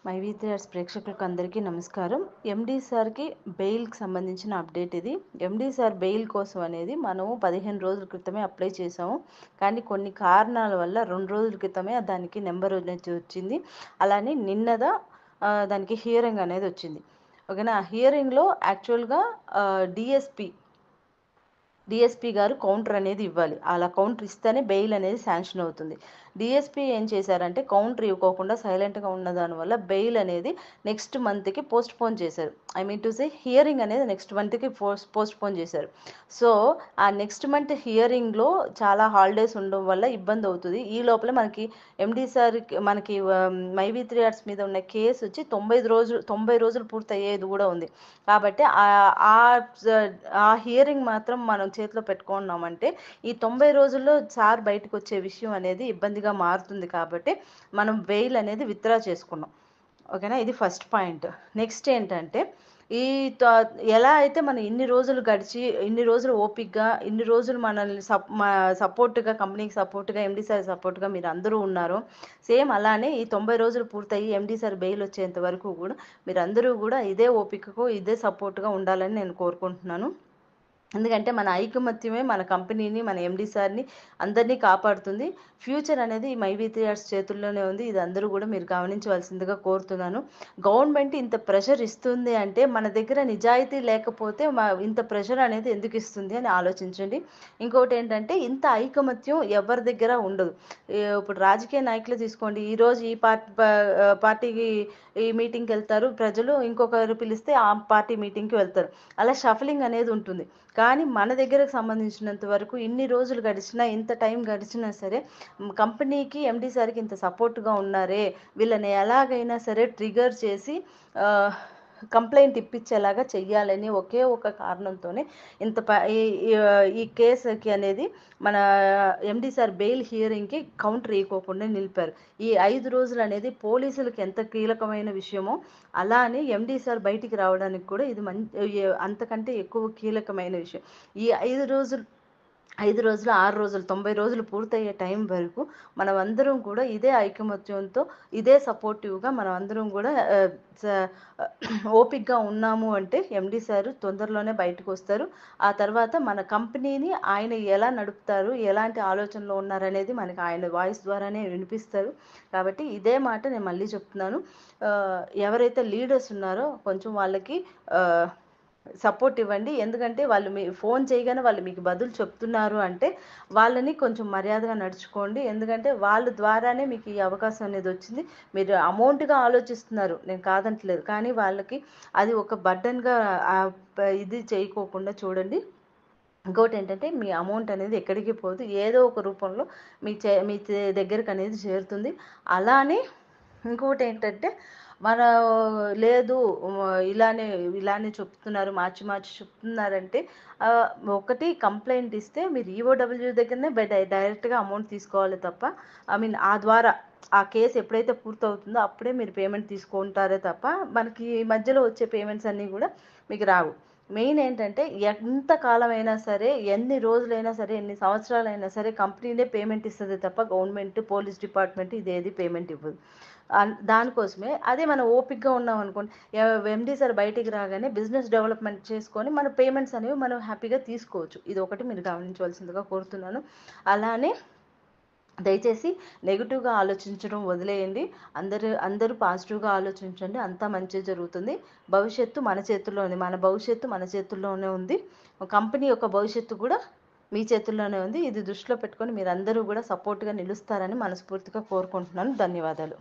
మైవీ theatres ప్రేక్షకులకు అందరికీ నమస్కారం. ఎండీ సార్కి బెయిల్కి సంబంధించిన అప్డేట్ ఇది. ఎండీ సార్ బెయిల్ కోసం అనేది మనము 15 రోజుల క్రితమే అప్లై చేసాము. కానీ కొన్ని కారణాల వల్ల 2 రోజుల క్రితమే దానికి నెంబర్ అనేది వచ్చింది. అలానే నిన్నదా దానికి హియరింగ్ అనేది వచ్చింది. ఓకేనా. ఆ హియరింగ్లో యాక్చువల్గా డిఎస్పీ గారు కౌంటర్ అనేది ఇవ్వాలి. అలా కౌంటర్ ఇస్తేనే బెయిల్ అనేది శాంక్షన్ అవుతుంది. డిఎస్పీ ఏం చేశారంటే కౌంటర్ ఇవ్వకోకుండా సైలెంట్గా ఉన్న దానివల్ల బెయిల్ అనేది నెక్స్ట్ మంత్కి పోస్ట్ పోన్ చేశారు. I mean to say hearing అనేది నెక్స్ట్ మంత్కి పోస్ట్ పోన్ చేశారు. సో ఆ నెక్స్ట్ మంత్ హియరింగ్లో చాలా హాలిడేస్ ఉండడం వల్ల ఇబ్బంది అవుతుంది. ఈ లోపల మనకి ఎండి సార్ మనకి మైవీ థియేటర్స్ మీద ఉన్న కేసు వచ్చి 90 రోజులు పూర్తయ్యేది కూడా ఉంది. కాబట్టి ఆ హియరింగ్ మాత్రం మనం చేతిలో పెట్టుకున్నామంటే ఈ 90 రోజుల్లో సార్ బయటకు వచ్చే విషయం అనేది ఇబ్బందిగా మారుతుంది. కాబట్టి మనం బెయిల్ అనేది విత్డ్రా చేసుకున్నాం. ఓకేనా. ఇది ఫస్ట్ పాయింట్. నెక్స్ట్ ఏంటంటే ఎలా అయితే మనం ఇన్ని రోజులు ఓపిక్గా ఇన్ని రోజులు మనల్ని సపోర్ట్గా కంపెనీకి సపోర్ట్గా ఎండి సార్ సపోర్ట్గా మీరు అందరూ ఉన్నారు. సేమ్ అలానే ఈ 90 రోజులు పూర్తయి ఎండి సార్ బెయిల్ వచ్చేంత వరకు కూడా మీరు అందరూ కూడా ఇదే ఓపికకు ఇదే సపోర్ట్గా ఉండాలని నేను కోరుకుంటున్నాను. ఎందుకంటే మన ఐకమత్యమే మన కంపెనీని మన ఎండి సార్ని అందరినీ కాపాడుతుంది. ఫ్యూచర్ అనేది మైవీ థియేటర్స్ చేతుల్లోనే ఉంది. ఇది అందరూ కూడా మీరు గమనించవలసిందిగా కోరుతున్నాను. గవర్నమెంట్ ఇంత ప్రెషర్ ఇస్తుంది అంటే మన దగ్గర నిజాయితీ లేకపోతే ఇంత ప్రెషర్ అనేది ఎందుకు ఇస్తుంది అని ఆలోచించండి. ఇంకోటి ఏంటంటే ఇంత ఐకమత్యం ఎవరి దగ్గర ఉండదు. ఇప్పుడు రాజకీయ నాయకులు తీసుకోండి. ఈరోజు ఈ పార్టీకి ఈ మీటింగ్కి వెళ్తారు ప్రజలు, ఇంకొకరు పిలిస్తే ఆ పార్టీ మీటింగ్కి వెళ్తారు. అలా షఫలింగ్ అనేది ఉంటుంది. కానీ మన దగ్గరకు సంబంధించినంత వరకు ఇన్ని రోజులు గడిచినా ఇంత టైం గడిచినా సరే కంపెనీకి ఎండి సార్కి ఇంత సపోర్ట్గా ఉన్నారే, వీళ్ళని ఎలాగైనా సరే ట్రిగర్ చేసి కంప్లైంట్ ఇప్పించేలాగా చెయ్యాలని ఒకే ఒక కారణంతోనే ఈ కేసుకి అనేది మన ఎండి సార్ బెయిల్ హియరింగ్కి కౌంటర్ ఇవ్వకుండా నిలిపారు. ఈ 5 రోజులు అనేది పోలీసులకు ఎంత కీలకమైన విషయమో అలానే ఎండి సార్ బయటికి రావడానికి కూడా ఇది అంతకంటే ఎక్కువ కీలకమైన విషయం. ఈ 5 రోజులు 6 రోజులు 90 రోజులు పూర్తయ్యే టైం వరకు మనం అందరం కూడా ఇదే ఐకమత్యంతో ఇదే సపోర్టివ్గా మనం అందరం కూడా ఓపిక్గా ఉన్నాము అంటే ఎండి సార్ తొందరలోనే బయటకు వస్తారు. ఆ తర్వాత మన కంపెనీని ఆయన ఎలా నడుపుతారు, ఎలాంటి ఆలోచనలో ఉన్నారనేది మనకి ఆయన వాయిస్ ద్వారానే వినిపిస్తారు. కాబట్టి ఇదే మాట నేను మళ్ళీ చెప్తున్నాను. ఎవరైతే లీడర్స్ ఉన్నారో కొంచెం వాళ్ళకి సపోర్ట్ ఇవ్వండి. ఎందుకంటే వాళ్ళు ఫోన్ చేయగానే వాళ్ళు మీకు బదులు చెప్తున్నారు అంటే వాళ్ళని కొంచెం మర్యాదగా నడుచుకోండి. ఎందుకంటే వాళ్ళ ద్వారానే మీకు ఈ అవకాశం అనేది వచ్చింది. మీరు అమౌంట్గా ఆలోచిస్తున్నారు, నేను కాదంటలేదు. కానీ వాళ్ళకి అది ఒక బర్డన్గా ఇది చేయకోకుండా చూడండి. ఇంకోటి ఏంటంటే మీ అమౌంట్ అనేది ఎక్కడికి పోదు, ఏదో ఒక రూపంలో మీ దగ్గరకు అనేది చేరుతుంది. అలానే ఇంకోటి ఏంటంటే లేదు ఇలానే చెప్తున్నారు, మార్చి చెప్తున్నారంటే ఒకటి కంప్లైంట్ ఇస్తే మీరు ఈఓడబ్ల్యూ దగ్గరనే డైరెక్ట్గా అమౌంట్ తీసుకోవాలి తప్ప ఆ ద్వారా ఆ కేసు ఎప్పుడైతే పూర్తవుతుందో అప్పుడే మీరు పేమెంట్ తీసుకుంటారే తప్ప మనకి మధ్యలో వచ్చే పేమెంట్స్ అన్నీ కూడా మీకు రావు. మెయిన్ ఏంటంటే ఎంత కాలమైనా సరే, ఎన్ని రోజులైనా సరే, ఎన్ని సంవత్సరాలైనా సరే కంపెనీనే పేమెంట్ ఇస్తుంది తప్ప గవర్నమెంట్, పోలీస్ డిపార్ట్మెంట్ ఇదేది పేమెంట్ ఇవ్వదు. దానికోసమే అదే మనం ఓపిక్గా ఉన్నాం అనుకోండి, ఎండి సార్ బయటికి రాగానే బిజినెస్ డెవలప్మెంట్ చేసుకొని మన పేమెంట్స్ అనేవి మనం హ్యాపీగా తీసుకోవచ్చు. ఇది ఒకటి మీరు గమనించవలసిందిగా కోరుతున్నాను. అలానే దయచేసి నెగిటివ్గా ఆలోచించడం వదిలేయండి. అందరూ పాజిటివ్గా ఆలోచించండి. అంతా మంచి జరుగుతుంది. భవిష్యత్తు మన చేతుల్లో ఉంది. మన భవిష్యత్తు మన చేతుల్లోనే ఉంది. కంపెనీ యొక్క భవిష్యత్తు కూడా మీ చేతుల్లోనే ఉంది. ఇది దృష్టిలో పెట్టుకొని మీరందరూ కూడా సపోర్ట్గా నిలుస్తారని మనస్ఫూర్తిగా కోరుకుంటున్నాను. ధన్యవాదాలు.